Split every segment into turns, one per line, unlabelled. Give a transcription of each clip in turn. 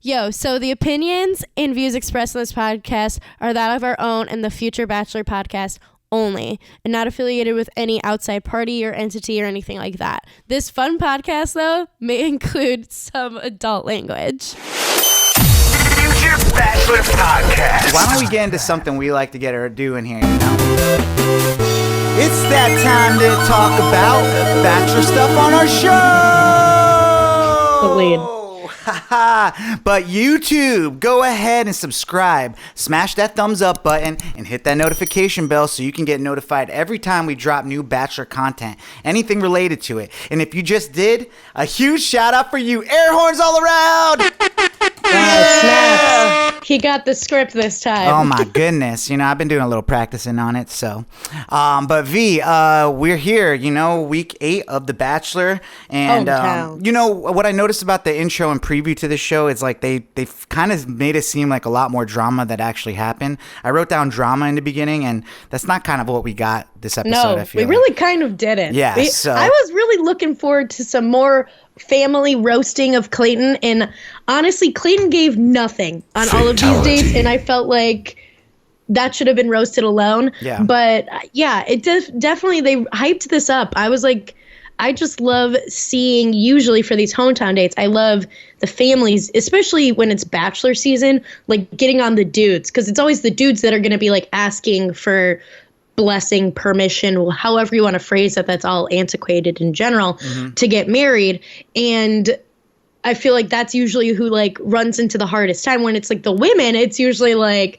Yo, so the opinions and views expressed in this podcast are that of our own and the future Bachelor podcast only, and not affiliated with any outside party or entity or anything like that. This fun podcast, though, may include some adult language.
Future Bachelor podcast.
Why don't we get into something we like to do in here, you know? It's that time to talk about Bachelor stuff on our show!
The lead.
But YouTube, go ahead and subscribe. Smash that thumbs up button and hit that notification bell so you can get notified every time we drop new Bachelor content, anything related to it. And if you just did, a huge shout out for you. Air horns all around.
Snap. He got the script this time.
Oh my goodness. You know, I've been doing a little practicing on it. So, but V, we're here, you know, week 8 of The Bachelor. And, you know, what I noticed about the intro and preview to this show is like they've kind of made it seem like a lot more drama that actually happened. I wrote down drama in the beginning, and that's not kind of what we got this episode.
No, we really kind of didn't.
Yeah.
I was really looking forward to some more family roasting of Clayton, and honestly, Clayton gave nothing on all of these dates, and I felt like that should have been roasted alone.
Yeah.
But yeah, it definitely, they hyped this up. I was like, I just love seeing, usually for these hometown dates, I love the families, especially when it's Bachelor season, like getting on the dudes, because it's always the dudes that are going to be like asking for blessing, permission, however you want to phrase it. That's all antiquated in general, to get married. And I feel like that's usually who like runs into the hardest time. When it's like the women, it's usually like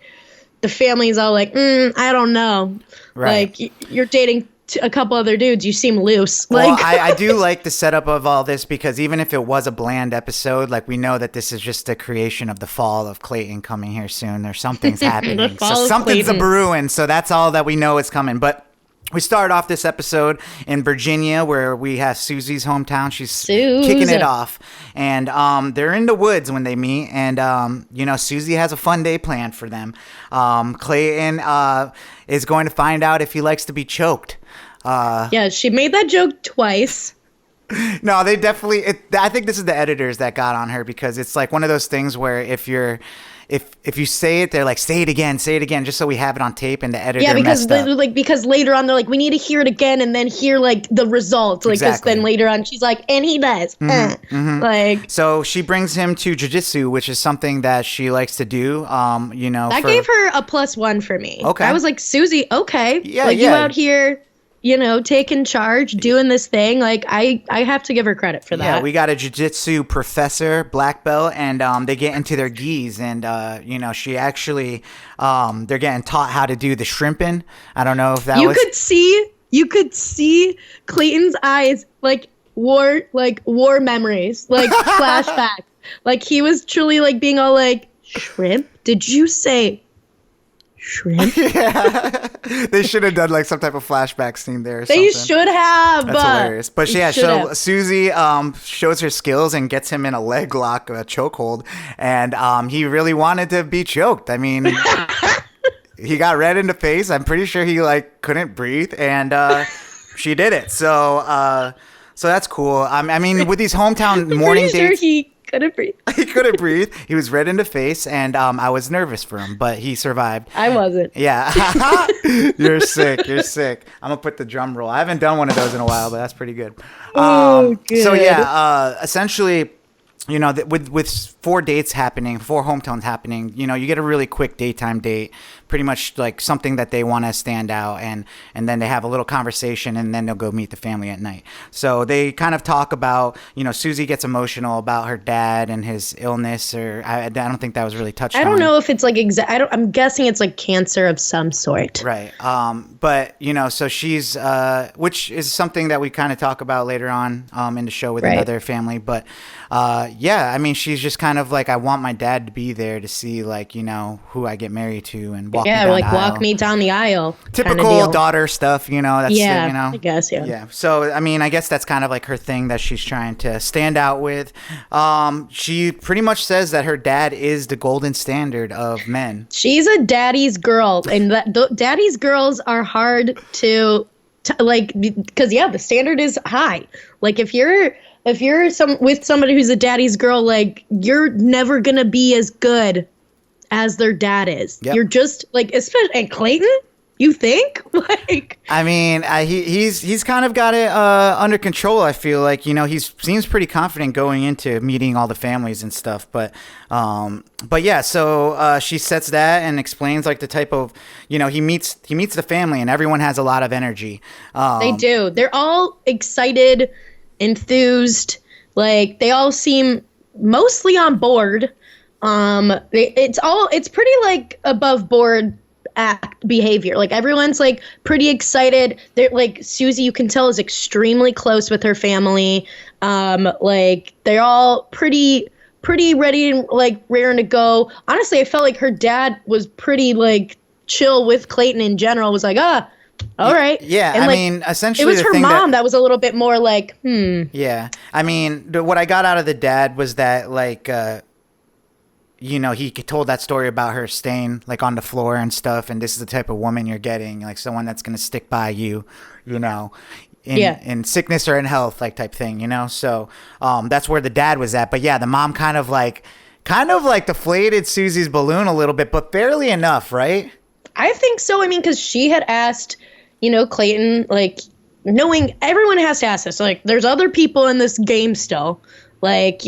the family's all like, I don't know.
Right.
Like you're dating a couple other dudes, you seem loose.
Well,
Like,
I do like the setup of all this, because even if it was a bland episode, like we know that this is just the creation of the fall of Clayton coming here soon. There's something's happening. So something's a brewing. So that's all that we know is coming. But we start off this episode in Virginia, where we have Susie's hometown. She's kicking it off. And they're in the woods when they meet. And, you know, Susie has a fun day planned for them. Clayton is going to find out if he likes to be choked.
yeah, she made that joke twice.
No, they definitely. I think this is the editors that got on her, because it's like one of those things where if you say it, they're like, say it again, just so we have it on tape. And the editor
because
messed up.
because later on they're like, we need to hear it again and then hear like the result. Like, because then later on she's like, and he does. Like,
so she brings him to Jiu Jitsu, which is something that she likes to do. You know,
that gave her a +1 for me.
Okay,
I was like, Susie, okay,
yeah,
like you out here, you know, taking charge, doing this thing. Like, I have to give her credit for that.
Yeah, we got a jiu-jitsu professor, black belt, and they get into their gis, and you know, she actually, they're getting taught how to do the shrimping. I don't know if that
you could see Clayton's eyes, like war memories, like flashback. Like he was truly like being all like, shrimp? Did you say shrimp?
Yeah, they should have done like some type of flashback scene there or
they
something.
should have.
That's hilarious. But yeah, so
have.
Susie shows her skills and gets him in a leg lock, a chokehold, and he really wanted to be choked. I mean, he got red in the face. I'm pretty sure he like couldn't breathe, and she did it. So that's cool. I mean, with these hometown morning dates,
he couldn't breathe.
He couldn't breathe. He was red in the face, and I was nervous for him, but he survived.
I wasn't.
Yeah. You're sick. You're sick. I'm going to put the drum roll. I haven't done one of those in a while, but that's pretty good.
Good.
So, yeah, essentially, you know, with 4 dates happening, 4 hometowns happening, you know, you get a really quick daytime date, pretty much like something that they want to stand out, and then they have a little conversation, and then they'll go meet the family at night. So they kind of talk about, you know, Susie gets emotional about her dad and his illness, or I don't think that was really touched on.
I don't know if it's like I'm guessing it's like cancer of some sort.
Right. But, you know, so she's, which is something that we kind of talk about later on in the show with another family. But, yeah, I mean, she's just kind of like, I want my dad to be there to see, like, you know, who I get married to and walk me down the aisle.
Walk me down the aisle.
Typical daughter stuff, you know. That's you know.
I guess, yeah.
Yeah. So, I mean, I guess that's kind of like her thing that she's trying to stand out with. She pretty much says that her dad is the golden standard of men.
She's a daddy's girl, and daddy's girls are hard to like, because, yeah, the standard is high. Like, if you're if you're with somebody who's a daddy's girl, like, you're never gonna be as good as their dad is.
Yep.
You're just like, especially, and Clayton, you think? Like,
I mean, he's kind of got it under control. I feel like, he seems pretty confident going into meeting all the families and stuff. But yeah. So she sets that and explains like the type of, he meets the family and everyone has a lot of energy.
they do. They're all excited, enthused. Like, they all seem mostly on board. It's pretty like above board act behavior. Like, everyone's like pretty excited. They're like, Susie, you can tell, is extremely close with her family. Like, they're all pretty ready and like raring to go. Honestly, I felt like her dad was pretty like chill with Clayton in general. Was like, all right.
Yeah,
and,
I
like,
mean, essentially
it was
the
her
thing
mom that was a little bit more like,
Yeah, I mean, what I got out of the dad was that like, he told that story about her staying like on the floor and stuff, and this is the type of woman you're getting, like someone that's gonna stick by you, in sickness or in health, like type thing, So that's where the dad was at. But yeah, the mom kind of like deflated Susie's balloon a little bit, but barely enough, right?
I think so. I mean, because she had asked, Clayton, like, knowing everyone has to ask this, like, there's other people in this game still, like,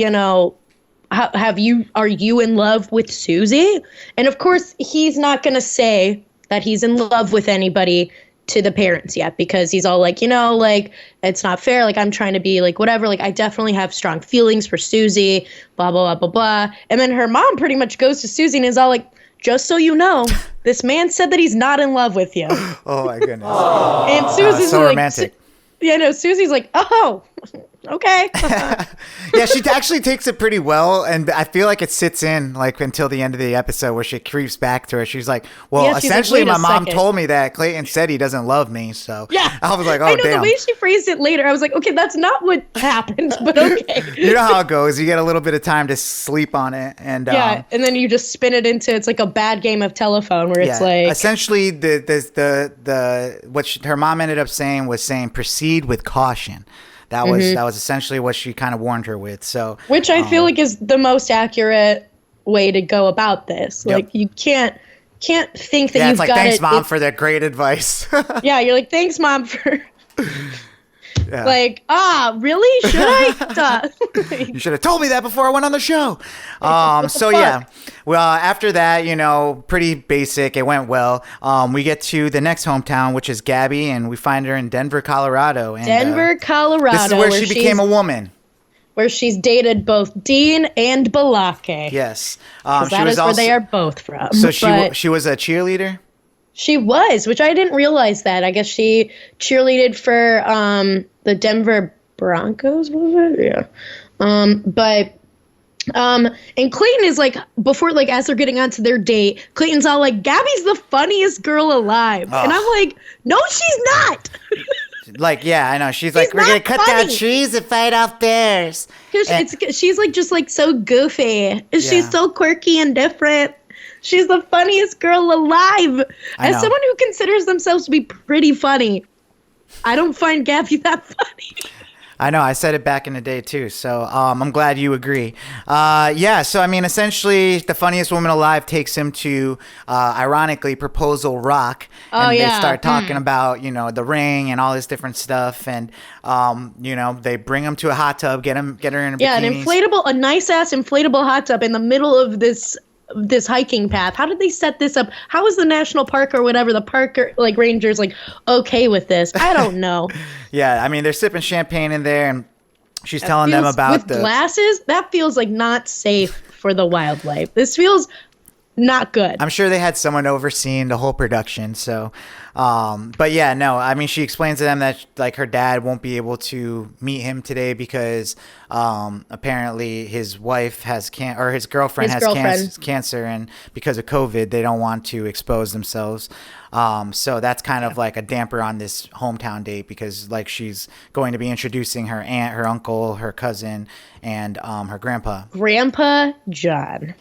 are you in love with Susie? And of course, he's not going to say that he's in love with anybody to the parents yet, because he's all like, like, it's not fair. Like, I'm trying to be like, whatever. Like, I definitely have strong feelings for Susie, blah, blah, blah, blah, blah. And then her mom pretty much goes to Susie and is all like, just so you know, this man said that he's not in love with you.
Oh my goodness.
And Susie's
so
like,
romantic.
Susie's like, oh, okay.
Yeah, she actually takes it pretty well, and I feel like it sits in like until the end of the episode where she creeps back to her. She's like, well,
Yeah, she's
essentially
like,
my
"Wait a
mom
second."
told me that Clayton said he doesn't love me, so
Yeah.
I was like,
I
oh
know
damn.
the way she phrased it later, I was like, okay, that's not what happened, but okay.
You know how it goes. You get a little bit of time to sleep on it, and
Yeah, and then you just spin it into, it's like a bad game of telephone where it's like,
essentially her mom ended up saying proceed with caution. That was essentially what she kind of warned her with. So,
which I feel like is the most accurate way to go about this.
Yep.
Like, you can't think that
yeah,
you've
it's like,
got
thanks,
it.
mom, for that great advice.
Yeah, you're like, thanks, mom, for.
Yeah.
Like, really? Should I?
You should have told me that before I went on the show. So yeah, well, after that, pretty basic. It went well. We get to the next hometown, which is Gabby, and we find her in Denver, Colorado. And,
Denver, Colorado.
This is where she became a woman.
Where she's dated both Dean and Balake.
Yes.
That is where they are both from.
So she was a cheerleader?
She was, which I didn't realize that. I guess she cheerleaded for the Denver Broncos, was it? Yeah. And Clayton is like, before, like, as they're getting onto their date, Clayton's all like, Gabby's the funniest girl alive.
Oh.
And I'm like, no, she's not.
Like, yeah, I know. She's like, we're going to cut down trees and fight off bears.
She's like, just like so goofy. She's so quirky and different. She's the funniest girl alive. As someone who considers themselves to be pretty funny, I don't find Gabby that funny.
I know. I said it back in the day, too. So I'm glad you agree. Yeah. So, I mean, essentially, the funniest woman alive takes him to, ironically, Proposal Rock. And they start talking about, the ring and all this different stuff. And, they bring him to a hot tub, get her in a bikinis.
A nice-ass inflatable hot tub in the middle of this hiking path. How did they set this up? How is the national park or whatever, the park rangers okay with this? I don't know.
Yeah, I mean, they're sipping champagne in there, and she's telling them about
with glasses. That feels like not safe for the wildlife. This feels not good.
I'm sure they had someone overseeing the whole production. So, but yeah, no, I mean, she explains to them that like her dad won't be able to meet him today because apparently his wife has his girlfriend has cancer, and because of COVID, they don't want to expose themselves. So that's kind of like a damper on this hometown date because like she's going to be introducing her aunt, her uncle, her cousin, and her grandpa.
Grandpa John.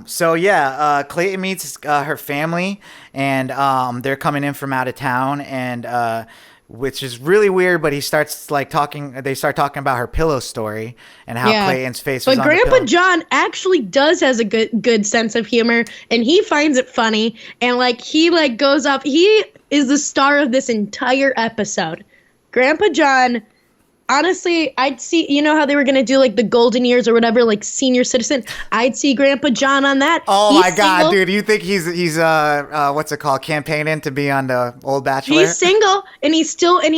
So yeah, Clayton meets her family, and they're coming in from out of town, and which is really weird. But he starts like they start talking about her pillow story and how Clayton's face was on the pillow.
But Grandpa John actually does has a good sense of humor, and he finds it funny, and like he like goes up. He is the star of this entire episode. Grandpa John. Honestly, I'd see, you know how they were going to do like the golden years or whatever, like senior citizen. I'd see Grandpa John on that.
Oh my God, dude. You think he's what's it called? Campaigning to be on the old Bachelor?
He's single and he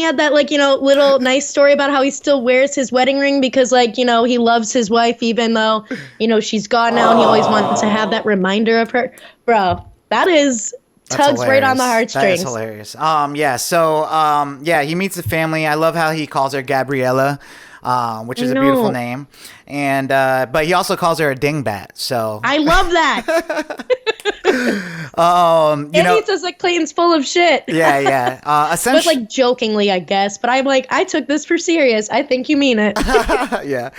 had that like, little nice story about how he still wears his wedding ring because like, he loves his wife, even though, she's gone now and he always wants to have that reminder of her. Bro, that is... tugs right on the heartstrings.
That is hilarious. He meets the family. I love how he calls her Gabriella, which is a beautiful name. And but he also calls her a dingbat. So
I love that. He says like Clayton's full of shit.
Yeah.
But
Essentially,
like jokingly, I guess. But I'm like, I took this for serious. I think you mean it.
Yeah.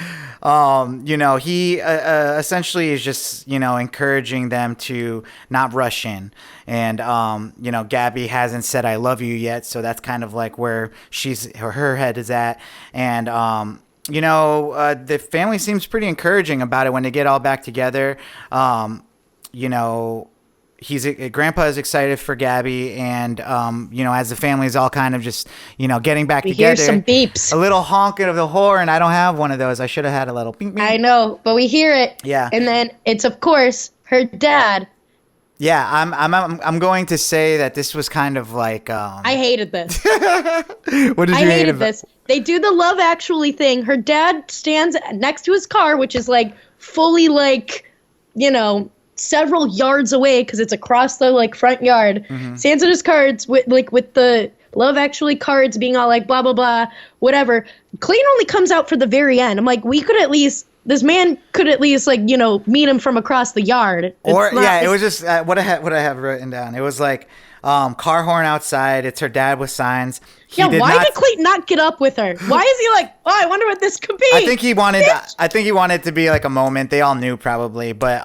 He essentially is just, encouraging them to not rush in. And, Gabby hasn't said I love you yet. So that's kind of like where her head is at. And, the family seems pretty encouraging about it when they get all back together. Grandpa is excited for Gabby, and as the family's all kind of just getting back together.
We hear some beeps,
a little honking of the horn. I don't have one of those. I should have had a little beep, beep.
I know, but we hear it.
Yeah,
and then it's of course her dad.
Yeah, I'm going to say that this was kind of like
I hated this.
What did you hate
hated
about
this? They do the Love Actually thing. Her dad stands next to his car, which is like fully like several yards away because it's across the like front yard. Mm-hmm. Stands in his cards with the Love Actually cards being all like blah blah blah whatever. Clayton only comes out for the very end. I'm like, this man could at least like meet him from across the yard. It
was just what I have written down. It was like car horn outside. It's her dad with signs.
Why did Clayton not get up with her? Why is he like, I wonder what this could be?
I think he wanted to be like a moment. They all knew probably, but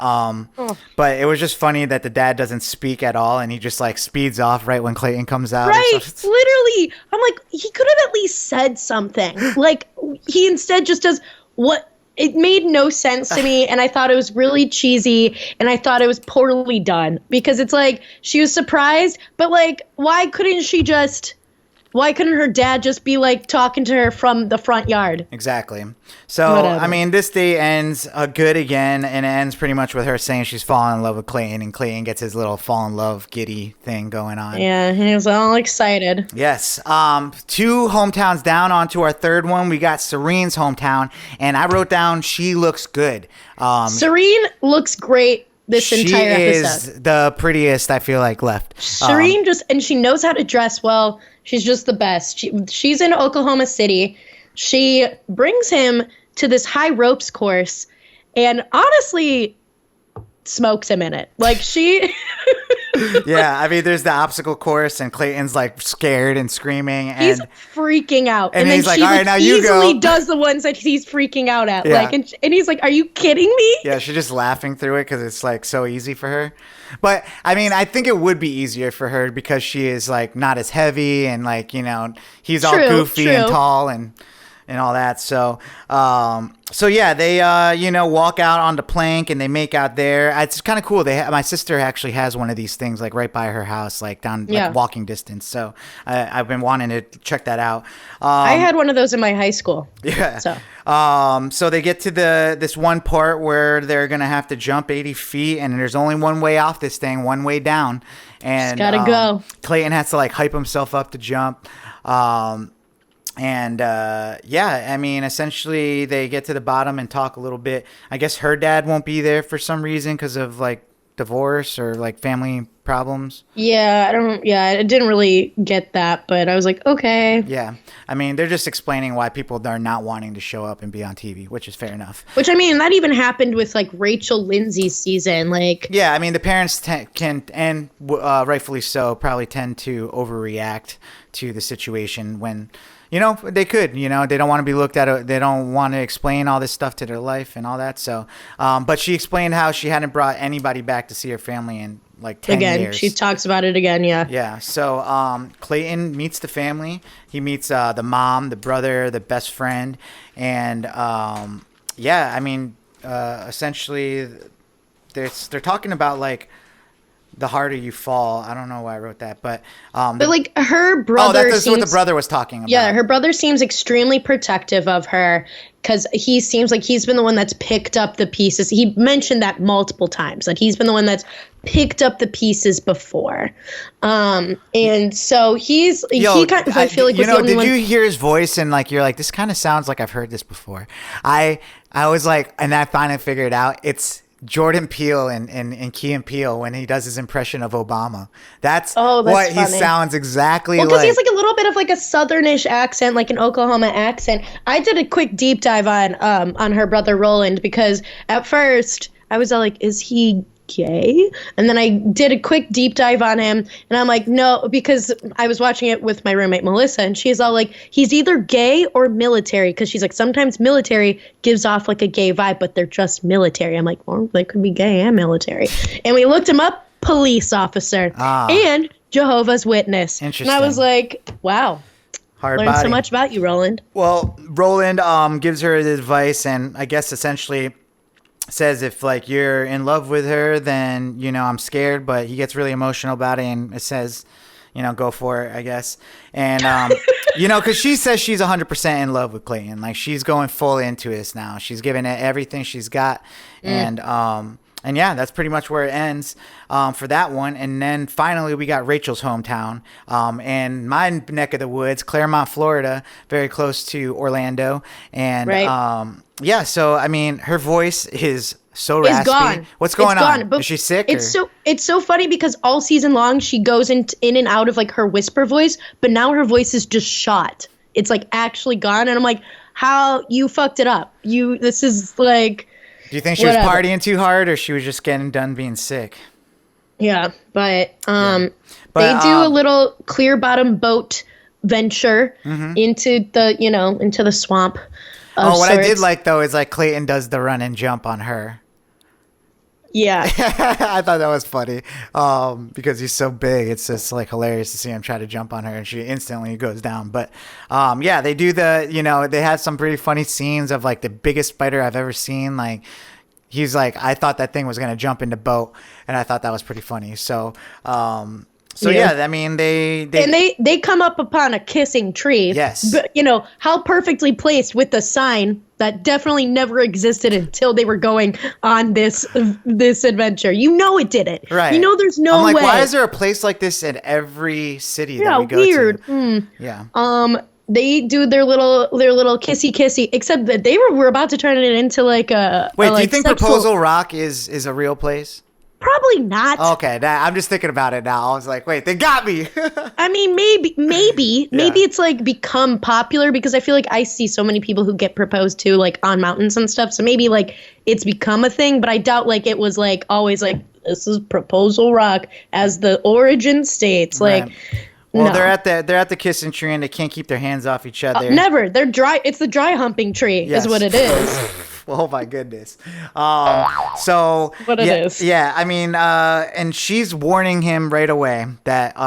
it was just funny that the dad doesn't speak at all and he just like speeds off right when Clayton comes out.
Right, literally. I'm like, he could have at least said something. Like he instead just does what. It made no sense to me, and I thought it was really cheesy, and I thought it was poorly done because it's like she was surprised, but like why couldn't her dad just be like talking to her from the front yard?
Exactly. So, whatever. I mean, this day ends good again, and it ends pretty much with her saying she's fallen in love with Clayton, and Clayton gets his little fall in love giddy thing going on.
Yeah, he was all excited.
Yes. 2 hometowns down, onto our third one. We got Serene's hometown, and I wrote down she looks good.
Serene looks great. This entire episode.
She is the prettiest, I feel like, left.
Serene and she knows how to dress well. She's just the best. She's in Oklahoma City. She brings him to this high ropes course and honestly smokes him in it. Like she...
Yeah, I mean, there's the obstacle course, and Clayton's like scared and screaming, and
he's freaking out.
And then he's like,
she
"All right, now you go."
Easily does the ones that he's freaking out at,
yeah.
like, and he's like, "Are you kidding me?"
Yeah, she's just laughing through it because it's like so easy for her. But I mean, I think it would be easier for her because she is like not as heavy, and like he's all goofy and tall and all that. So yeah, they walk out on the plank and they make out there. It's kind of cool. My sister actually has one of these things like right by her house, like down like walking distance. So I've been wanting to check that out.
I had one of those in my high school.
Yeah. So they get to this one part where they're gonna have to jump 80 feet, and there's only one way off this thing, one way down. And
just gotta go.
Clayton has to like hype himself up to jump. I mean, essentially they get to the bottom and talk a little bit. I guess her dad won't be there for some reason because of like divorce or like family problems.
Yeah, I didn't really get that, but I was like, okay.
Yeah. I mean, they're just explaining why people are not wanting to show up and be on TV, which is fair enough.
Which, I mean, that even happened with like Rachel Lindsay's season. Like,
yeah, I mean, the parents can, rightfully so, probably tend to overreact to the situation when they could, they don't want to be looked at. They don't want to explain all this stuff to their life and all that. So, but she explained how she hadn't brought anybody back to see her family in like 10 years.
She talks about it again. Yeah.
Yeah. So, Clayton meets the family. He meets the mom, the brother, the best friend. And, essentially they're talking about like, the harder you fall. I don't know why I wrote that, but
like her brother.
That's what the brother was talking about.
Yeah, her brother seems extremely protective of her because he seems like he's been the one that's picked up the pieces. He mentioned that multiple times, that he's been the one that's picked up the pieces before, and so he kind of, I feel like, was the only one.
Did you hear his voice and like you're like, this kind of sounds like I've heard this before? I was like, and I finally figured it out. It's Jordan Peele and Key and Peele when he does his impression of Obama. That's what funny. He sounds exactly like.
Well, because he has like a little bit of like a southernish accent, like an Oklahoma accent. I did a quick deep dive on her brother Roland because at first I was all like, is he gay? And then I did a quick deep dive on him and I'm like, no, because I was watching it with my roommate Melissa and she's all like, he's either gay or military, because she's like, sometimes military gives off like a gay vibe, but they're just military. I'm like, well, they could be gay and military. And we looked him up, police officer and Jehovah's Witness.
Interesting.
And I was like, wow. Learned so much about you, Roland.
Well, Roland gives her the advice and I guess essentially says if like you're in love with her, then I'm scared, but he gets really emotional about it and it says, go for it, I guess. And because she says she's 100% in love with Clayton, like she's going full into this now. She's giving it everything she's got, and yeah, that's pretty much where it ends for that one. And then finally we got Rachel's hometown, and my neck of the woods, Claremont, Florida, very close to Orlando, and
right.
Yeah, so I mean, her voice is so raspy.
Gone.
What's going on?
But
is she sick?
It's so funny because all season long she goes in and out of like her whisper voice, but now her voice is just shot. It's like actually gone, and I'm like, how you fucked it up? This is like.
Do you think she was partying too hard, or she was just getting done being sick?
Yeah, but they do a little clear bottom boat venture into the swamp.
What I did like though is like Clayton does the run and jump on her.
Yeah.
I thought that was funny because he's so big. It's just like hilarious to see him try to jump on her and she instantly goes down. But yeah, they do they have some pretty funny scenes of like the biggest spider I've ever seen. Like he's like, I thought that thing was going to jump in the boat, and I thought that was pretty funny. So, yeah, I mean,
they come up upon a kissing tree.
Yes.
But, how perfectly placed with the sign that definitely never existed until they were going on this adventure. It didn't.
Right.
There's no
way. I'm like,
way.
why is there a place like this in every city that we go
weird.
to? Yeah.
They do their little kissy, except that they were about to turn it into like a.
Wait, do you think Proposal Rock is a real place?
Probably not.
Okay, I'm just thinking about it now. I was like, wait, they got me.
I mean, maybe it's like become popular because I feel like I see so many people who get proposed to like on mountains and stuff. So maybe like it's become a thing, but I doubt like it was like always like this is Proposal Rock as the origin states. Like,
right. Well,
no.
they're at the kissing tree and they can't keep their hands off each other.
Never. They're dry. It's the dry humping tree is what it is.
Oh my goodness. So
what it is.
Yeah, I mean, and she's warning him right away that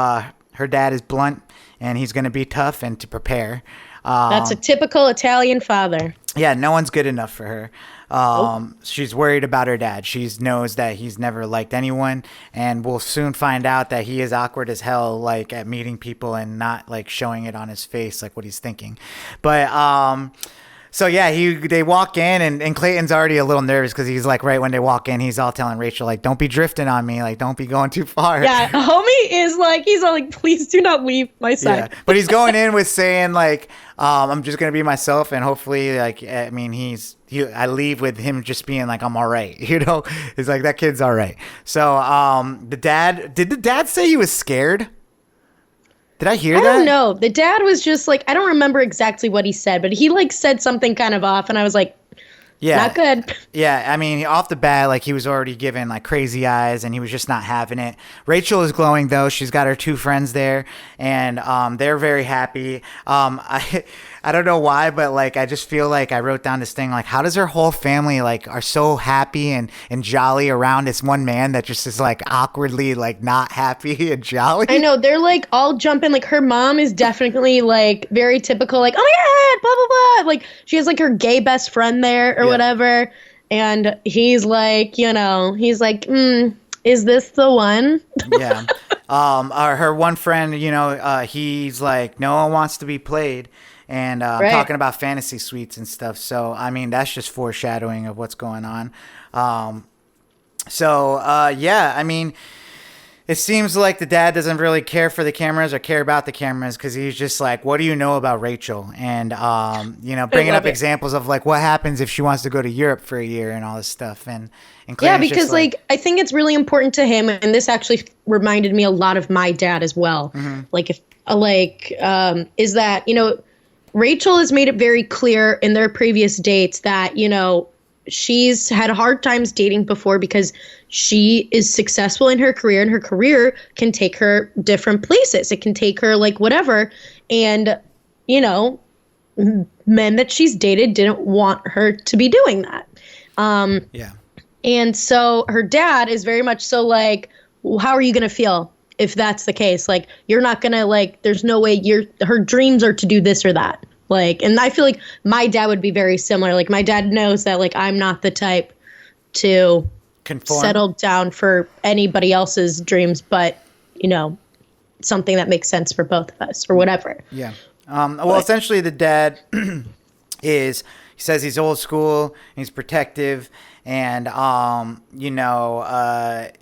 her dad is blunt and he's going to be tough and to prepare.
That's a typical Italian father.
Yeah, no one's good enough for her. She's worried about her dad. She knows that he's never liked anyone, and we'll soon find out that he is awkward as hell, like at meeting people and not like showing it on his face, like what he's thinking. But so yeah, they walk in and Clayton's already a little nervous because he's like, right when they walk in, he's all telling Rachel like, don't be drifting on me, like don't be going too far.
Yeah, homie is like, he's all like, please do not leave my side.
Yeah. But he's going in with saying like, I'm just gonna be myself, and hopefully, like, I mean, I leave with him just being like, I'm all right, He's like, that kid's all right. So, did the dad say he was scared? Did I hear that?
I don't know. The dad was just like, I don't remember exactly what he said, but he like said something kind of off, and I was like,
Yeah.
Not good.
Yeah, I mean, off the bat, like he was already given like crazy eyes, and he was just not having it. Rachel is glowing though; she's got her two friends there, and they're very happy. I don't know why, but like I just feel like I wrote down this thing like, how does her whole family like are so happy and jolly around this one man that just is like awkwardly like not happy and jolly?
I know, they're like all jumping. Like her mom is definitely like very typical, like, oh my god, blah blah blah. Like she has like her gay best friend there or whatever, and he's like, he's like, is this the one?
Yeah. Her one friend, he's like, no one wants to be played. And
Right.
talking about fantasy suites and stuff. So, I mean, that's just foreshadowing of what's going on. Yeah, I mean, it seems like the dad doesn't really care for the cameras or care about the cameras because he's just like, what do you know about Rachel? And, bringing up examples of like what happens if she wants to go to Europe for a year and all this stuff. And
Yeah,
Clayton's
because
just
like I think it's really important to him, and this actually reminded me a lot of my dad as well. Like if is that Rachel has made it very clear in their previous dates that she's had hard times dating before because she is successful in her career, and her career can take her different places. It can take her like whatever, and men that she's dated didn't want her to be doing that.
yeah.
And so her dad is very much so like, well, how are you going to feel if that's the case? Like, you're not going to like, there's no way her dreams are to do this or that. Like, and I feel like my dad would be very similar. Like my dad knows that like, I'm not the type to
Conform.
settle down for anybody else's dreams, but something that makes sense for both of us or whatever.
Yeah. Essentially the dad he says he's old school, he's protective, and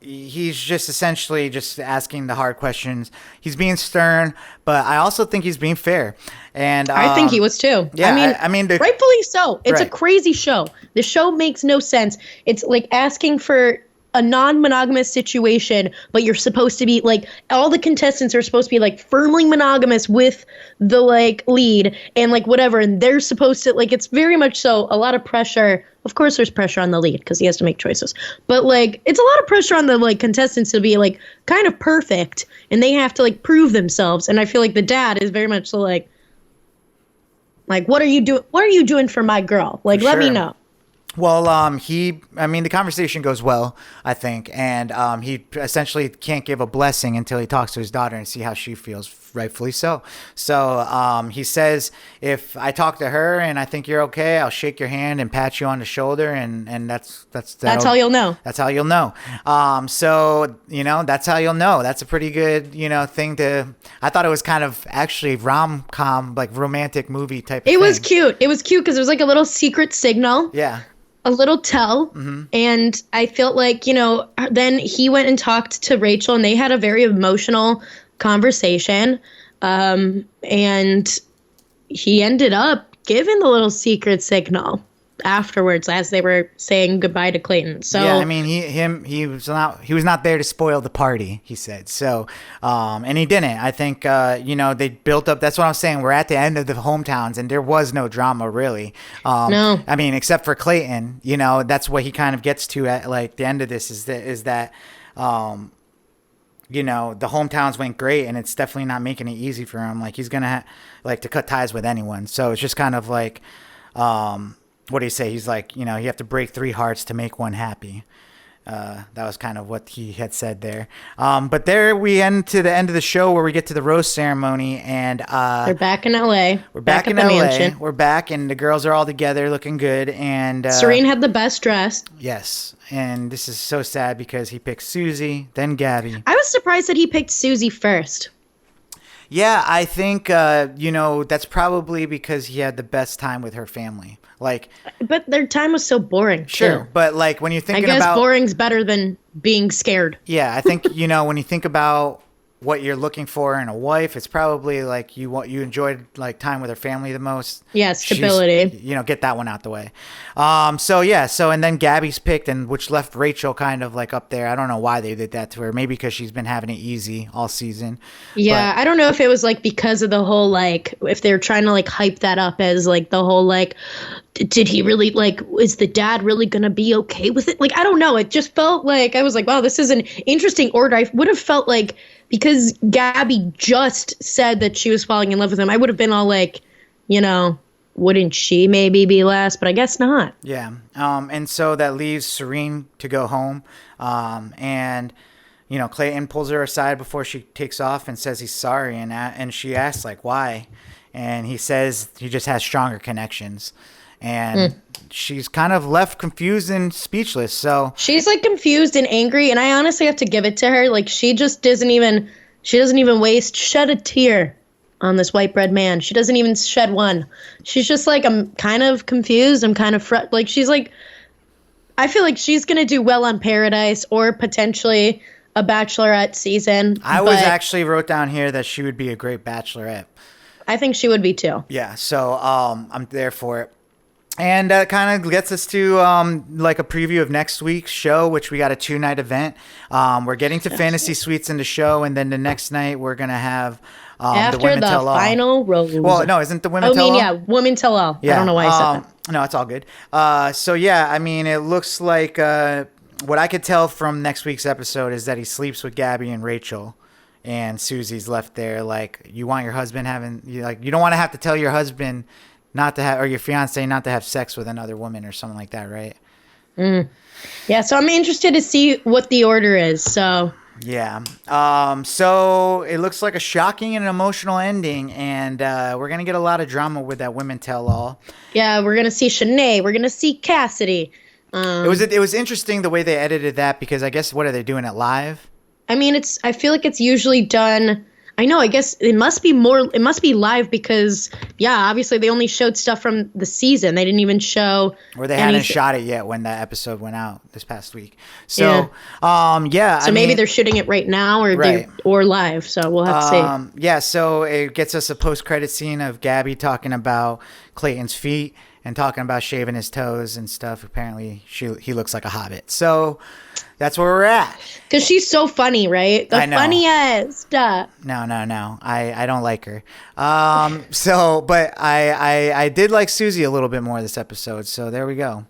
he's just essentially just asking the hard questions. He's being stern, but I also think he's being fair. And
I think he was too.
Yeah, I mean,
rightfully so. It's a
Right.
crazy show. The show makes no sense. It's like asking for a non-monogamous situation, but you're supposed to be like, all the contestants are supposed to be like firmly monogamous with the like lead and like whatever, and they're supposed to like, it's very much so a lot of pressure. Of course there's pressure on the lead because he has to make choices, but like it's a lot of pressure on the like contestants to be like kind of perfect, and they have to like prove themselves. And I feel like the dad is very much so like what are you doing for my girl? Like, let me
Sure.
know.
Well, the conversation goes well, I think, and he essentially can't give a blessing until he talks to his daughter and see how she feels, rightfully so. So he says, if I talk to her and I think you're okay, I'll shake your hand and pat you on the shoulder, and that's
That's how you'll know.
That's how you'll know. That's how you'll know. That's a pretty good, thing to. I thought it was kind of actually rom-com, like romantic movie type of thing.
It was cute. It was cute because it was like a little secret signal.
Yeah.
A little tell. And I felt like, then he went and talked to Rachel, and they had a very emotional conversation. And he ended up giving the little secret signal afterwards as they were saying goodbye to Clayton. So
yeah, I mean, he was not there to spoil the party, he said. So, and he didn't. I think they built up. That's what I'm saying. We're at the end of the hometowns, and there was no drama really.
No.
I mean, except for Clayton. That's what he kind of gets to at like the end of this is that the hometowns went great, and it's definitely not making it easy for him. Like he's gonna like to cut ties with anyone. So it's just kind of like. What do you say? He's like, you have to break 3 hearts to make one happy. That was kind of what he had said there. But there we end to the end of the show where we get to the roast ceremony, and
they're back in LA.
we're back in
at the
LA.
mansion.
We're back, and the girls are all together, looking good. And
Serene had the best dress.
yes, and this is so sad because he picked Susie, then Gabby.
I was surprised that he picked Susie first.
Yeah, I think that's probably because he had the best time with her family. Like,
But their time was so boring.
sure,
too.
but like when you're
I
thinking
guess
about
boring's better than being scared.
yeah, I think when you think about what you're looking for in a wife, it's probably like you enjoyed like time with her family the most.
Yeah, stability.
Get that one out the way. And then Gabby's picked, and which left Rachel kind of like up there. I don't know why they did that to her. Maybe because she's been having it easy all season.
Yeah, I don't know if it was like because of the whole like if they're trying to like hype that up as like the whole like did he really, like, is the dad really going to be okay with it? Like, I don't know. It just felt like, I was like, wow, this is an interesting order. I would have felt like, because Gabby just said that she was falling in love with him, I would have been all like, you know, wouldn't she maybe be last? But I guess not.
Yeah. And so that leaves Serene to go home. And, you know, Clayton pulls her aside before she takes off and says he's sorry. And she asks, like, why? And he says he just has stronger connections. And she's kind of left confused and speechless. So
she's like confused and angry. And I honestly have to give it to her. Like, she doesn't even shed a tear on this white bread man. She doesn't even shed one. She's just like, I'm kind of confused. I'm kind of like, she's like, I feel like she's going to do well on Paradise or potentially a Bachelorette season.
I was actually wrote down here that she would be a great Bachelorette.
I think she would be too.
Yeah. So I'm there for it. And that kind of gets us to like a preview of next week's show, which we got a 2-night event. We're getting to Fantasy Suites in the show, and then the next night we're gonna have
after
the Women
the
Tell All.
Final rose.
Well, no, isn't the Women Tell All?
Yeah, Women Tell All.
Yeah.
I don't know why I said that.
No, it's all good. So yeah, I mean, it looks like what I could tell from next week's episode is that he sleeps with Gabby and Rachel. And Susie's left there like, you want your husband you don't want to have to tell your husband not to have, or your fiance not to have sex with another woman or something like that, right?
Yeah, so I'm interested to see what the order is. So
yeah, so it looks like a shocking and emotional ending, and we're gonna get a lot of drama with that Women Tell All.
Yeah, we're gonna see Shanae. We're gonna see Cassidy.
It was interesting the way they edited that, because I guess what are they doing it live?
I mean, I feel like it's usually done. I know. I guess it must be live because, yeah, obviously they only showed stuff from the season. They didn't even show.
Or they hadn't shot it yet when that episode went out this past week. So, yeah.
So maybe they're shooting it right now or live. So we'll have to see.
Yeah. So it gets us a post-credit scene of Gabby talking about Clayton's feet and talking about shaving his toes and stuff. Apparently, he looks like a hobbit. So that's where we're at.
Because she's so funny, right? The funniest.
No. I don't like her. But I did like Susie a little bit more this episode. So there we go.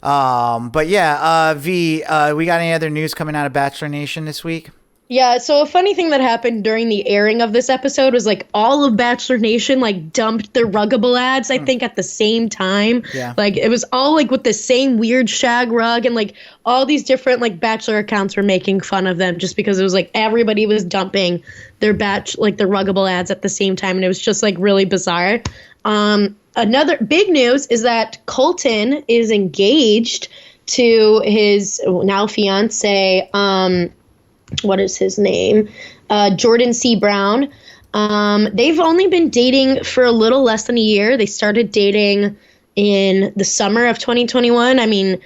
But yeah, V, we got any other news coming out of Bachelor Nation this week?
Yeah, so a funny thing that happened during the airing of this episode was like all of Bachelor Nation like dumped their Ruggable ads, I think, at the same time.
Yeah.
Like it was all like with the same weird shag rug, and like all these different like Bachelor accounts were making fun of them just because it was like everybody was dumping their the Ruggable ads at the same time, and it was just like really bizarre. Another big news is that Colton is engaged to his now fiance, what is his name? Jordan C. Brown. They've only been dating for a little less than a year. They started dating in the summer of 2021. I mean,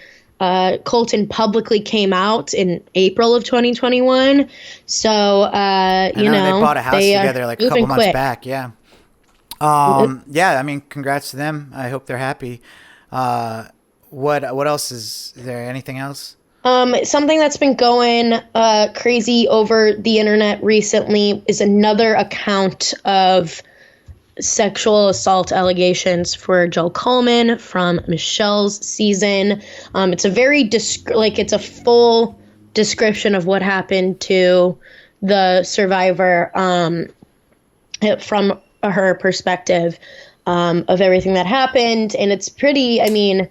Colton publicly came out in April of 2021. So, they
bought a house together like a couple months back. Yeah. Yeah, I mean, congrats to them. I hope they're happy. What else is there? Anything else?
Something that's been going crazy over the internet recently is another account of sexual assault allegations for Joel Coleman from Michelle's season. It's a very it's a full description of what happened to the survivor from her perspective of everything that happened, and it's pretty. I mean,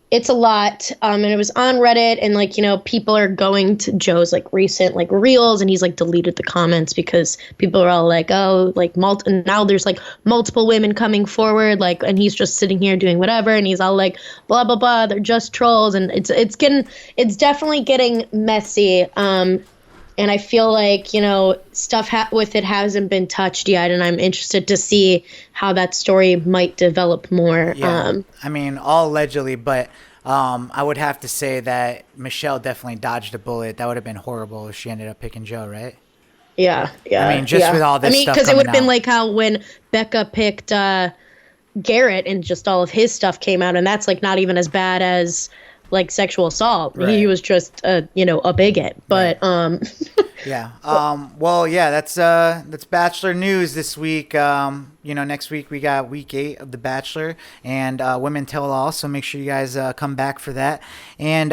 it's a lot, and it was on Reddit, and people are going to Joe's recent reels, and he's deleted the comments because people are all and now there's multiple women coming forward, and he's just sitting here doing whatever, and he's all blah blah blah, they're just trolls, and it's definitely getting messy, and I feel stuff with it hasn't been touched yet, and I'm interested to see how that story might develop more.
Yeah. I mean, all allegedly, but I would have to say that Michelle definitely dodged a bullet. That would have been horrible if she ended up picking Joe, right?
Yeah.
I mean, just with all this stuff
because it would have been
out.
like how when Becca picked Garrett and just all of his stuff came out, and that's not even as bad as sexual assault.
Right.
He was just a bigot, but
Yeah. Well, yeah, that's Bachelor news this week. Next week we got week 8 of The Bachelor and Women Tell All. So make sure you guys come back for that. And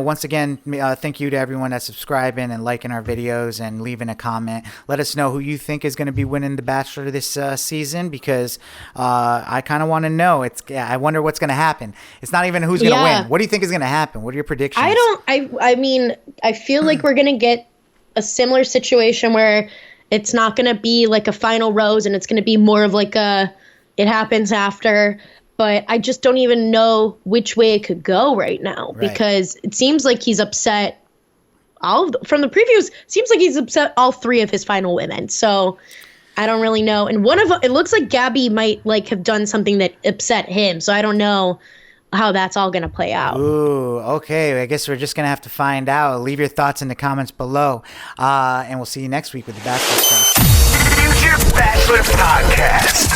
once again, thank you to everyone that's subscribing and liking our videos and leaving a comment. Let us know who you think is going to be winning The Bachelor this season, because I kind of want to know. I wonder what's going to happen. It's not even who's going to win. What do you think is going to happen? What are your predictions?
I mean, I feel like we're going to get a similar situation where it's not going to be like a final rose and it's going to be more of like it happens after. But I just don't even know which way it could go right now, because it seems like he's upset. From the previews, seems like he's upset all 3 of his final women. So I don't really know. And it looks like Gabby might like have done something that upset him. So I don't know how that's all going to play out.
Ooh, okay. I guess we're just going to have to find out. Leave your thoughts in the comments below. And we'll see you next week with The Bachelor stuff.
Future Bachelor Podcast.